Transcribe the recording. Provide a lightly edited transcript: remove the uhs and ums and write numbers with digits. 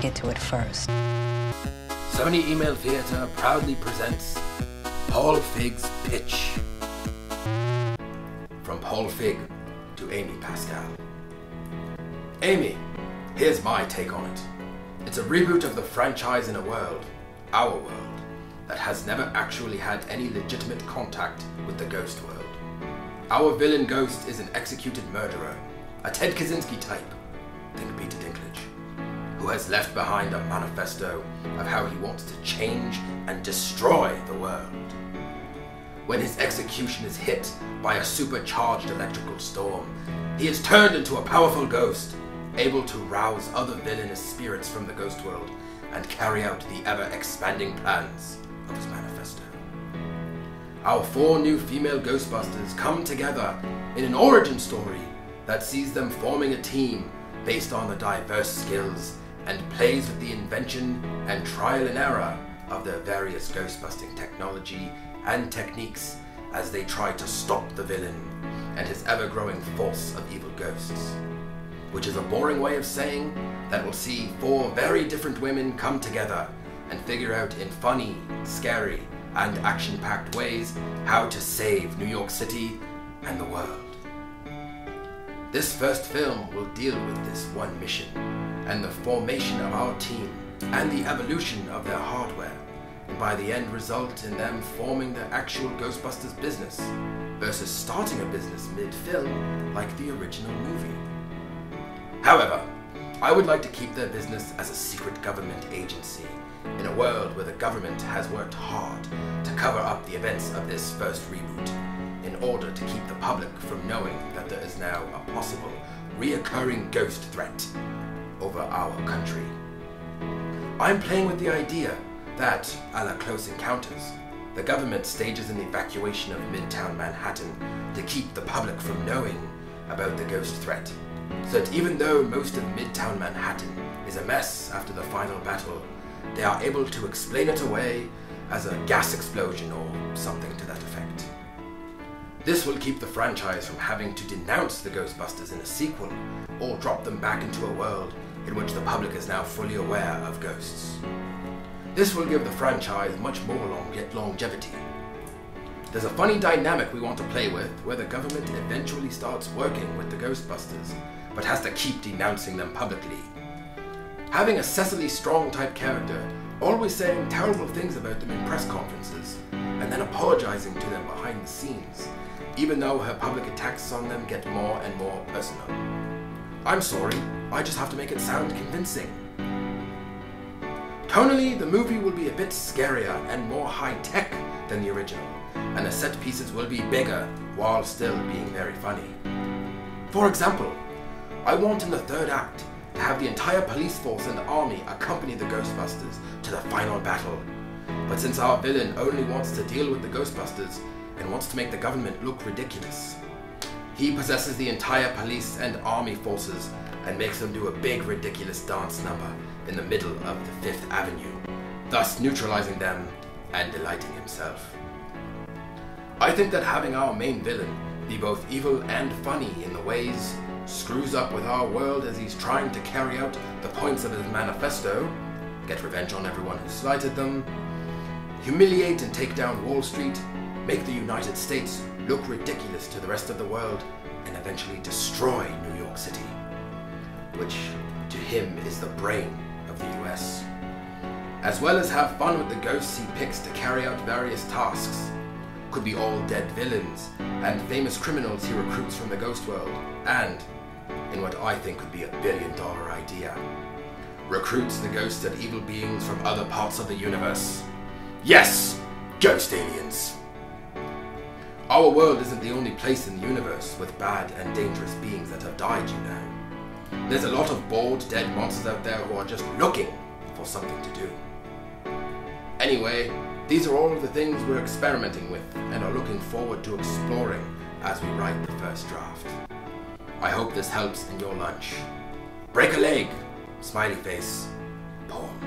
get to it first. Sony Email Theatre proudly presents Paul Feig's pitch. From Paul Feig to Amy Pascal. Amy, here's my take on it. It's a reboot of the franchise in a world, our world, that has never actually had any legitimate contact with the ghost world. Our villain ghost is an executed murderer, a Ted Kazinski type, think Peter Dinklage, who has left behind a manifesto of how he wants to change and destroy the world. When his execution is hit by a supercharged electrical storm, he is turned into a powerful ghost, able to rouse other villainous spirits from the ghost world and carry out the ever-expanding plans of his manifesto. Our 4 new female Ghostbusters come together in an origin story that sees them forming a team based on the diverse skills and plays with the invention and trial and error of their various ghostbusting technology and techniques as they try to stop the villain and his ever-growing force of evil ghosts. Which is a boring way of saying that we'll see 4 very different women come together and figure out in funny, scary, and action-packed ways how to save New York City and the world. This first film will deal with this one mission and the formation of our team and the evolution of their hardware, and by the end result in them forming the actual Ghostbusters business versus starting a business mid-film like the original movie. However, I would like to keep their business as a secret government agency in a world where the government has worked hard to cover up the events of this first reboot in order to keep the public from knowing that there is now a possible reoccurring ghost threat over our country. I'm playing with the idea that, a la Close Encounters, the government stages an evacuation of Midtown Manhattan to keep the public from knowing about the ghost threat, so that even though most of Midtown Manhattan is a mess after the final battle, they are able to explain it away as a gas explosion or something to that effect. This will keep the franchise from having to denounce the Ghostbusters in a sequel or drop them back into a world in which the public is now fully aware of ghosts. This will give the franchise much more longevity. There's a funny dynamic we want to play with where the government eventually starts working with the Ghostbusters but has to keep denouncing them publicly. Having a Cecily Strong type character always saying terrible things about them in press conferences and then apologizing to them behind the scenes, even though her public attacks on them get more and more personal. I'm sorry, I just have to make it sound convincing. Tonally, the movie will be a bit scarier and more high-tech than the original, and the set pieces will be bigger while still being very funny. For example, I want in the 3rd act to have the entire police force and army accompany the Ghostbusters to the final battle. But since our villain only wants to deal with the Ghostbusters and wants to make the government look ridiculous, he possesses the entire police and army forces and makes them do a big ridiculous dance number in the middle of the 5th Avenue, thus neutralizing them and delighting himself. I think that having our main villain be both evil and funny in the ways screws up with our world as he's trying to carry out the points of his manifesto, get revenge on everyone who slighted them, humiliate and take down Wall Street, make the United States look ridiculous to the rest of the world, and eventually destroy New York City, which to him is the brain of the US. As well as have fun with the ghosts he picks to carry out various tasks. Could be all dead villains and famous criminals he recruits from the ghost world, and, in what I think could be a $1 billion idea, recruits the ghosts of evil beings from other parts of the universe. Yes! Ghost aliens! Our world isn't the only place in the universe with bad and dangerous beings that have died, you know. There's a lot of bored, dead monsters out there who are just looking for something to do. Anyway, these are all of the things we're experimenting with and are looking forward to exploring as we write the first draft. I hope this helps in your lunch. Break a leg! Smiley face. Poem.